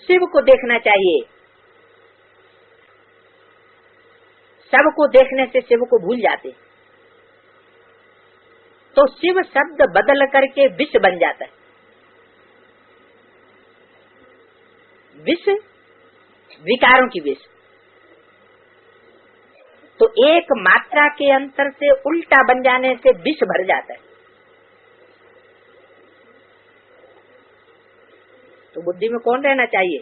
शिव को देखना चाहिए। सब को देखने से शिव को भूल जाते, तो शिव शब्द बदल करके विष बन जाता है। विष, विकारों की विष। तो एक मात्रा के अंतर से उल्टा बन जाने से विष भर जाता है। तो बुद्धि में कौन रहना चाहिए?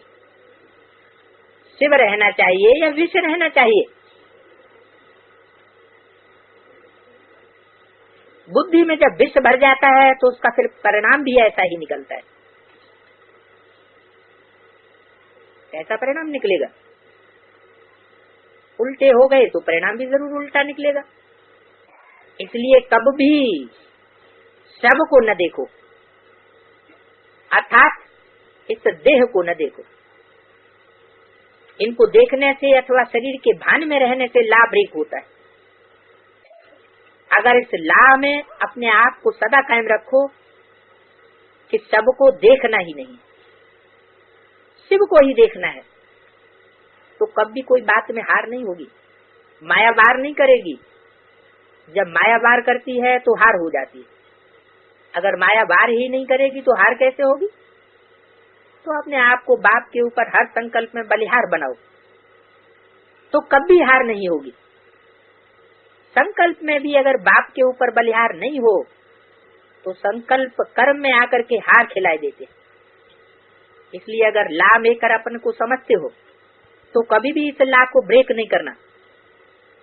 शिव रहना चाहिए या विष रहना चाहिए? बुद्धि में जब विष भर जाता है तो उसका फिर परिणाम भी ऐसा ही निकलता है। कैसा परिणाम निकलेगा? उल्टे हो गए तो परिणाम भी जरूर उल्टा निकलेगा। इसलिए कब भी सब को न देखो, अर्थात इस देह को न देखो। इनको देखने से अथवा शरीर के भान में रहने से लाभ ब्रेक होता है। अगर इस ला में अपने आप को सदा कायम रखो कि सबको देखना ही नहीं, शिव को ही देखना है, तो कभी कोई बात में हार नहीं होगी। माया वार नहीं करेगी। जब माया वार करती है तो हार हो जाती है। अगर माया वार ही नहीं करेगी तो हार कैसे होगी? तो अपने आप को बाप के ऊपर हर संकल्प में बलिहार बनाओ, तो कभी हार नहीं होगी। संकल्प में भी अगर बाप के ऊपर बलिहार नहीं हो तो संकल्प कर्म में आकर के हार खिलाए देते। इसलिए अगर ला मेकर अपन को समझते हो तो कभी भी इस ला को ब्रेक नहीं करना।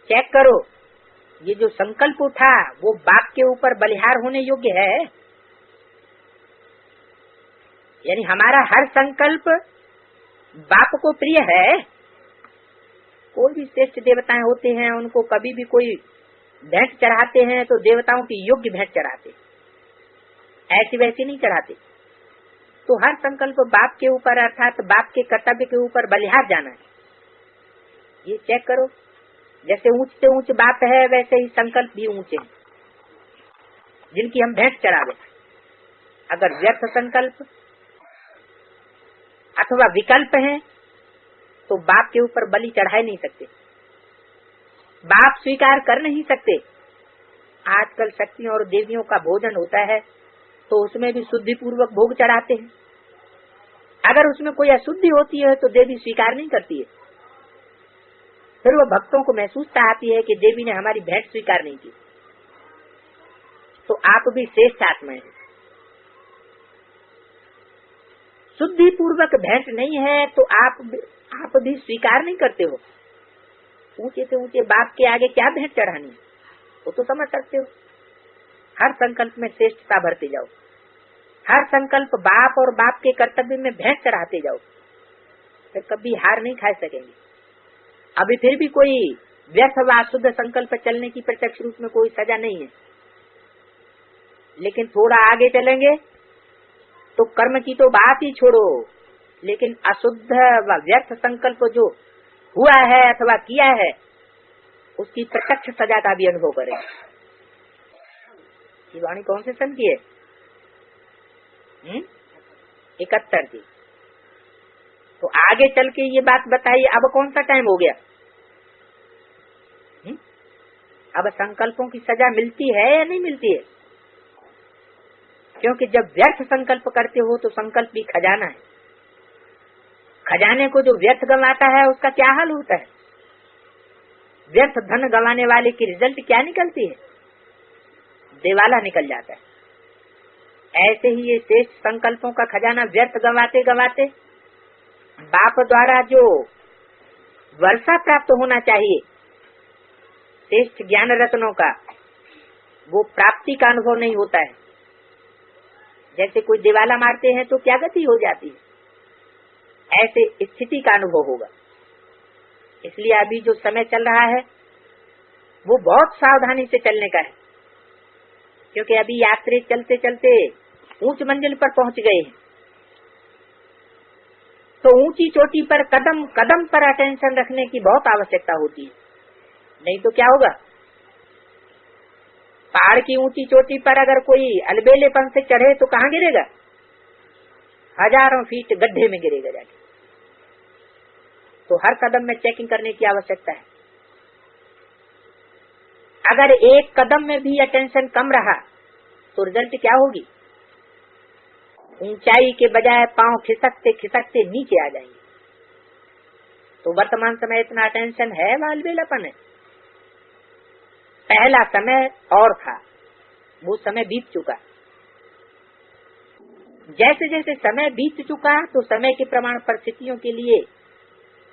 चेक करो, ये जो संकल्प उठा वो बाप के ऊपर बलिहार होने योग्य है। यानी हमारा हर संकल्प बाप को प्रिय है। कोई भी श्रेष्ठ देवताएं होते हैं, उनको कभी भी कोई भेंट चढ़ाते हैं तो देवताओं की योग्य भेंट चढ़ाते, ऐसी वैसी नहीं चढ़ाते। तो हर संकल्प बाप के ऊपर अर्थात बाप के कर्तव्य के ऊपर बलिहार जाना है। ये चेक करो, जैसे ऊंच से ऊंच बाप है वैसे ही संकल्प भी ऊंचे हैं जिनकी हम भेंट चढ़ावे। अगर व्यर्थ संकल्प अथवा विकल्प है तो बाप के ऊपर बलि चढ़ा नहीं सकते, बाप स्वीकार कर नहीं सकते। आजकल शक्तियों और देवियों का भोजन होता है तो उसमें भी शुद्धि पूर्वक भोग चढ़ाते हैं। अगर उसमें कोई अशुद्धि होती है तो देवी स्वीकार नहीं करती है। फिर वो भक्तों को महसूसता आती है कि देवी ने हमारी भेंट स्वीकार नहीं की। तो आप भी श्रेष्ठ आत्मा है। शुद्धि पूर्वक भेंट नहीं है तो आप भी स्वीकार नहीं करते हो। ऊंचे से ऊंचे बाप के आगे क्या भेंट चढ़ानी है, वो तो समझ सकते हो। हर संकल्प में श्रेष्ठता भरते जाओ, हर संकल्प बाप और बाप के कर्तव्य में भेंट चढ़ाते जाओ, फिर कभी हार नहीं खा सकेंगे। अभी फिर भी कोई व्यर्थ व अशुद्ध संकल्प चलने की प्रत्यक्ष रूप में कोई सजा नहीं है। लेकिन थोड़ा आगे चलेंगे तो कर्म की तो बात ही छोड़ो, लेकिन अशुद्ध व व्यर्थ संकल्प जो हुआ है अथवा किया है उसकी प्रत्यक्ष सजा का भी अनुभव करें। ये वाणी कौन से सन की है? 71 की। तो आगे चल के ये बात बताइए, अब कौन सा टाइम हो गया? अब संकल्पों की सजा मिलती है या नहीं मिलती है? क्योंकि जब व्यर्थ संकल्प करते हो तो संकल्प भी खजाना है। खजाने को जो व्यर्थ गंवाता है उसका क्या हाल होता है? व्यर्थ धन गंवाने वाले की रिजल्ट क्या निकलती है? देवाला निकल जाता है। ऐसे ही ये शेष संकल्पों का खजाना व्यर्थ गंवाते गंवाते बाप द्वारा जो वर्षा प्राप्त होना चाहिए श्रेष्ठ ज्ञान रत्नों का, वो प्राप्ति का अनुभव नहीं होता है। जैसे कोई दिवाला मारते हैं तो क्या गति हो जाती है, ऐसे स्थिति का अनुभव होगा। इसलिए अभी जो समय चल रहा है वो बहुत सावधानी से चलने का है, क्योंकि अभी यात्री चलते चलते ऊंच मंजिल पर पहुंच गए हैं। तो ऊंची चोटी पर कदम कदम पर अटेंशन रखने की बहुत आवश्यकता होती है, नहीं तो क्या होगा? पहाड़ की ऊंची चोटी पर अगर कोई अलबेलेपन से चढ़े तो कहाँ गिरेगा? हजारों फीट गड्ढे में गिरेगा जाके। तो हर कदम में चेकिंग करने की आवश्यकता है। अगर एक कदम में भी अटेंशन कम रहा तो रिजल्ट क्या होगी? ऊंचाई के बजाय पांव खिसकते खिसकते नीचे आ जाएंगे। तो वर्तमान समय इतना अटेंशन है व अलबेलापन है। पहला समय और था, वो समय बीत चुका। जैसे जैसे समय बीत चुका तो समय के प्रमाण परिस्थितियों के लिए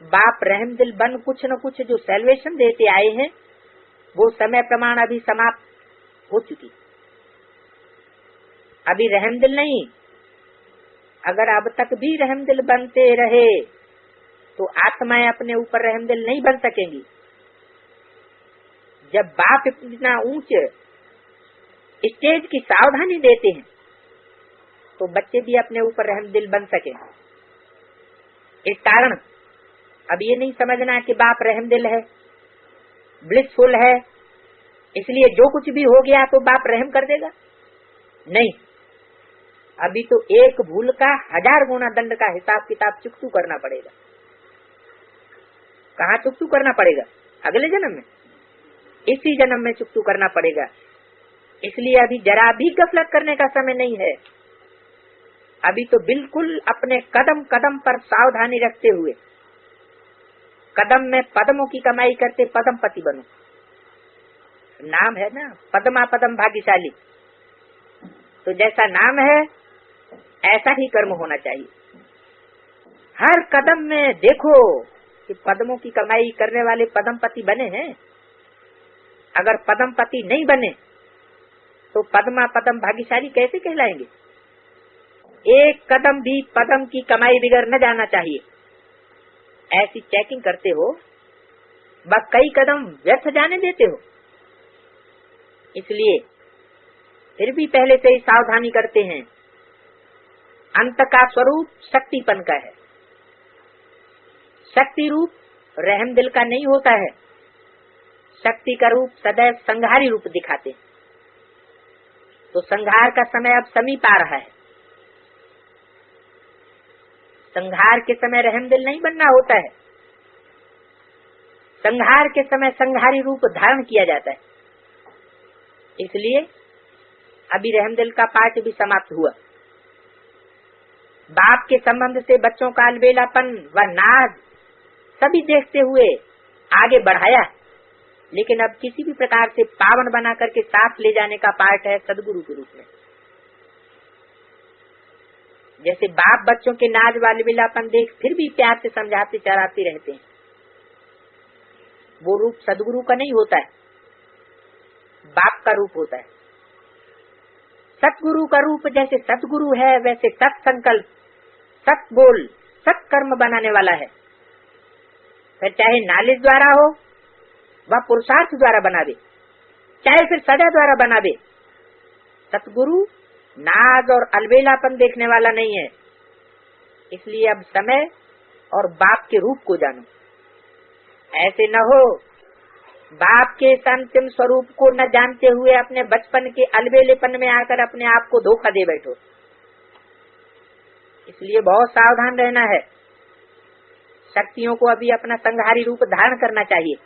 बाप रहमदिल बन कुछ न कुछ जो सैल्वेशन देते आए हैं वो समय प्रमाण अभी समाप्त हो चुकी। अभी रहमदिल नहीं, अगर अब तक भी रहमदिल बनते रहे तो आत्माएं अपने ऊपर रहमदिल नहीं बन सकेंगी। जब बाप इतना ऊंच स्टेज की सावधानी देते हैं तो बच्चे भी अपने ऊपर रहमदिल बन सके। इस कारण अब ये नहीं समझना कि बाप रहमदिल है, ब्लिसफुल है, इसलिए जो कुछ भी हो गया तो बाप रहम कर देगा। नहीं, अभी तो एक भूल का 1000 गुना दंड का हिसाब किताब चुकतू करना पड़ेगा। कहाँ चुकतू करना पड़ेगा? अगले जन्म में, इसी जन्म में चुकतू करना पड़ेगा। इसलिए अभी जरा भी गफलत करने का समय नहीं है। अभी तो बिल्कुल अपने कदम कदम पर सावधानी रखते हुए कदम में पदमों की कमाई करते पदमपति बनो। नाम है ना पदमा पदम भाग्यशाली, तो जैसा नाम है ऐसा ही कर्म होना चाहिए। हर कदम में देखो कि पदमों की कमाई करने वाले पदमपति बने हैं। अगर पदमपति नहीं बने तो पदमा पदम भाग्यशाली कैसे कहलाएंगे? एक कदम भी पदम की कमाई बिगड़ न जाना चाहिए, ऐसी चेकिंग करते हो। बस कई कदम व्यर्थ जाने देते हो। इसलिए फिर भी पहले से ही सावधानी करते हैं। अंत का स्वरूप शक्तिपन का है। शक्ति रूप रहमदिल का नहीं होता है। शक्ति का रूप सदैव संहारी रूप दिखाते हैं। तो संहार का समय अब समीप आ रहा है। संहार के समय रहमदिल नहीं बनना होता है। संहार के समय संहारी रूप धारण किया जाता है। इसलिए अभी रहमदिल का पाठ भी समाप्त हुआ। बाप के संबंध से बच्चों का अलबेलापन व नाज सभी देखते हुए आगे बढ़ाया, लेकिन अब किसी भी प्रकार से पावन बना करके साथ ले जाने का पाठ है सदगुरु के रूप में। जैसे बाप बच्चों के नाज व अलबेलापन देख फिर भी प्यार से समझाते चराते रहते हैं, वो रूप सदगुरु का नहीं होता है, बाप का रूप होता है। सतगुरु का रूप जैसे सतगुरु है वैसे सत संकल्प, सत बोल, सत कर्म बनाने वाला है। फिर चाहे नॉलेज द्वारा हो व पुरुषार्थ द्वारा बनावे, चाहे फिर सजा द्वारा बनावे, सतगुरु नाज और अलबेलापन देखने वाला नहीं है। इसलिए अब समय और बाप के रूप को जानो। ऐसे न हो बाप के अंतिम स्वरूप को न जानते हुए अपने बचपन के अलबेलेपन में आकर अपने आप को धोखा दे बैठो। इसलिए बहुत सावधान रहना है। शक्तियों को अभी अपना संहारी रूप धारण करना चाहिए।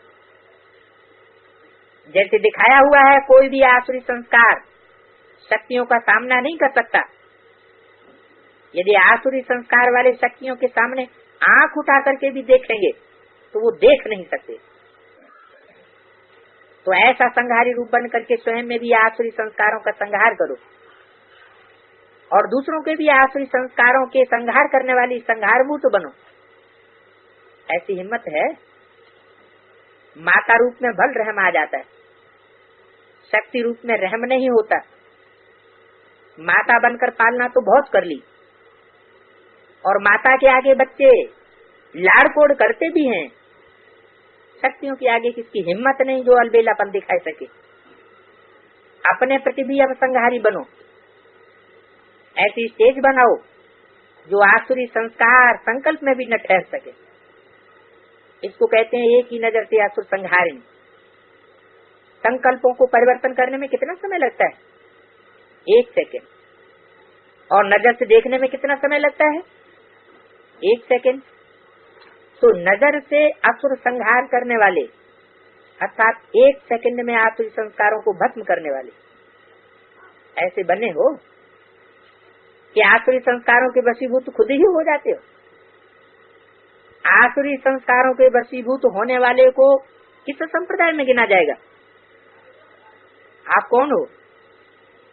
जैसे दिखाया हुआ है, कोई भी आसुरी संस्कार शक्तियों का सामना नहीं कर सकता। यदि आसुरी संस्कार वाले शक्तियों के सामने आंख उठा करके भी देखेंगे तो वो देख नहीं सकते। तो ऐसा संहारी रूप बन करके स्वयं में भी आसुरी संस्कारों का संहार करो और दूसरों के भी आसुरी संस्कारों के संहार करने वाली संहारभूत बनो। ऐसी हिम्मत है। माता रूप में भल रहम आ जाता है, शक्ति रूप में रहम नहीं होता। माता बनकर पालना तो बहुत कर ली और माता के आगे बच्चे लाड़ कोड़ करते भी हैं। शक्तियों के आगे किसकी हिम्मत नहीं जो अलबेलापन दिखाई सके। अपने प्रति भी अब संहारी बनो। ऐसी स्टेज बनाओ जो आसुरी संस्कार संकल्प में भी न ठहर सके। इसको कहते हैं एक ही नजर से असुर संहारिणी। संकल्पों को परिवर्तन करने में कितना समय लगता है? 1 सेकेंड। और नजर से देखने में कितना समय लगता है? 1 सेकेंड। तो नजर से असुर संहार करने वाले अर्थात 1 सेकेंड में आसुरी संस्कारों को भस्म करने वाले ऐसे बने हो कि आसुरी संस्कारों के वशीभूत खुद ही हो जाते हो। आसुरी संस्कारों के वशीभूत होने वाले को किस संप्रदाय में गिना जाएगा? आप कौन हो?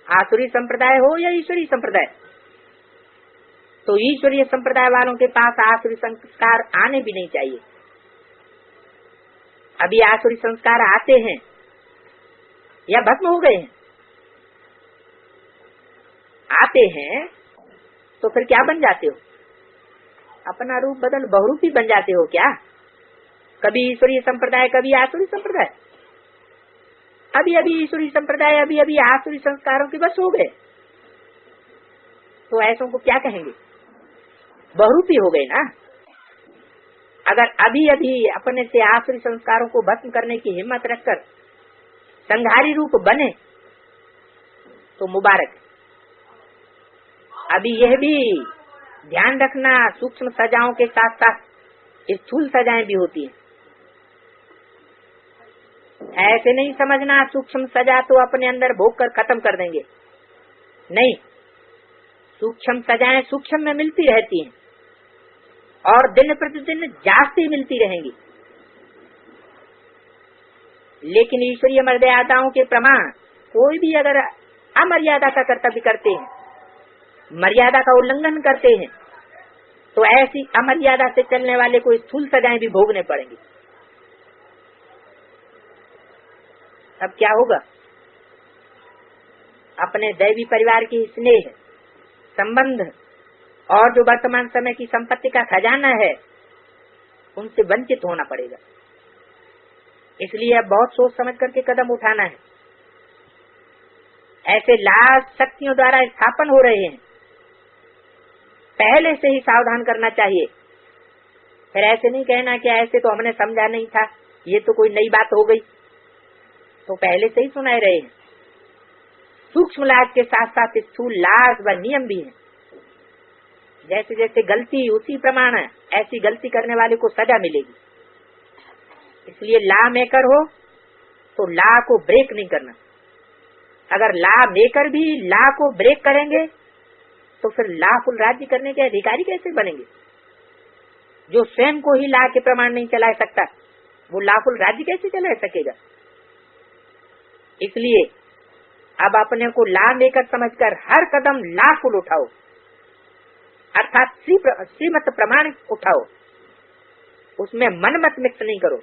आसुरी संप्रदाय हो या ईश्वरीय संप्रदाय? तो ईश्वरीय संप्रदाय वालों के पास आसुरी संस्कार आने भी नहीं चाहिए। अभी आसुरी संस्कार आते हैं या भस्म हो गए हैं? आते हैं तो फिर क्या बन जाते हो? अपना रूप बदल बहुरूपी बन जाते हो क्या? कभी ईश्वरीय संप्रदाय, कभी आसुरी संप्रदाय। अभी अभी ईश्वरीय संप्रदाय, अभी अभी आसुरी संस्कारों के बस हो गए तो ऐसों को क्या कहेंगे? बहुरूपी हो गए ना। अगर अभी अभी अपने से आसुरी संस्कारों को भस्म करने की हिम्मत रखकर संहारी रूप बने तो मुबारक। अभी यह भी ध्यान रखना, सूक्ष्म सजाओं के साथ साथ स्थूल सजाएं भी होती हैं। ऐसे नहीं समझना सूक्ष्म सजा तो अपने अंदर भोग कर खत्म कर देंगे। नहीं, सूक्ष्म सजाएं सूक्ष्म में मिलती रहती हैं और दिन प्रतिदिन जास्ती मिलती रहेंगी। लेकिन ईश्वरीय मर्यादाओं के प्रमाण कोई भी अगर अमर्यादा का कर्तव्य करते हैं, मर्यादा का उल्लंघन करते हैं, तो ऐसी अमर्यादा से चलने वाले को स्थूल सजाएं भी भोगने पड़ेंगी। अब क्या होगा? अपने दैवी परिवार की स्नेह, संबंध और जो वर्तमान समय की संपत्ति का खजाना है उनसे वंचित होना पड़ेगा। इसलिए अब बहुत सोच समझ करके कदम उठाना है। ऐसे लाभ शक्तियों द्वारा स्थापन हो रहे हैं, पहले से ही सावधान करना चाहिए। फिर ऐसे नहीं कहना कि ऐसे तो हमने समझा नहीं था, ये तो कोई नई बात हो गई। तो पहले से ही सुनाए रहे हैं। सूक्ष्म लाभ के साथ साथ स्थूल लाभ व नियम भी है। जैसे जैसे गलती उसी प्रमाण है, ऐसी गलती करने वाले को सजा मिलेगी। इसलिए ला मेकर हो तो ला को ब्रेक नहीं करना। अगर ला मेकर भी ला को ब्रेक करेंगे तो फिर ला कुल राज्य करने के अधिकारी कैसे बनेंगे? जो स्वयं को ही ला के प्रमाण नहीं चला सकता वो ला कुल राज्य कैसे चला सकेगा? इसलिए अब अपने को ला मेकर समझकर हर कदम ला कुल उठाओ, अर्थात श्रीमत प्रमाण उठाओ। उसमें मन मत मिक्स नहीं करो।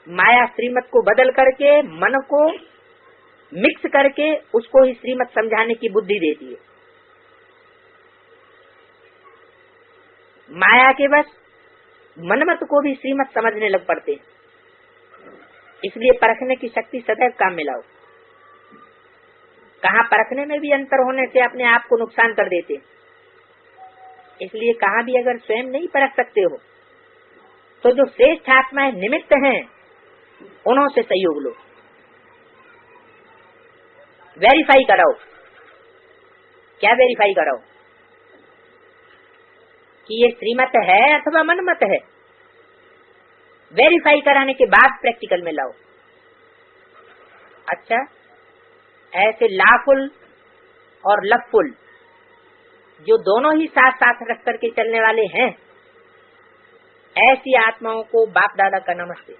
माया श्रीमत को बदल करके मन को मिक्स करके उसको ही श्रीमत समझाने की बुद्धि देती है। माया के बस मनमत को भी श्रीमत समझने लग पड़ते हैं। इसलिए परखने की शक्ति सदैव काम में लाओ। कहाँ परखने में भी अंतर होने से अपने आप को नुकसान कर देते। इसलिए कहाँ भी अगर स्वयं नहीं परख सकते हो तो जो श्रेष्ठ आत्माएं निमित्त हैं उन्हों से सहयोग लो, वेरीफाई कराओ। क्या वेरीफाई कराओ कि ये श्रीमत है अथवा मनमत है। वेरीफाई कराने के बाद प्रैक्टिकल में लाओ। अच्छा, ऐसे लाफुल और लफुल जो दोनों ही साथ साथ रख करके चलने वाले हैं, ऐसी आत्माओं को बाप दादा का नमस्ते।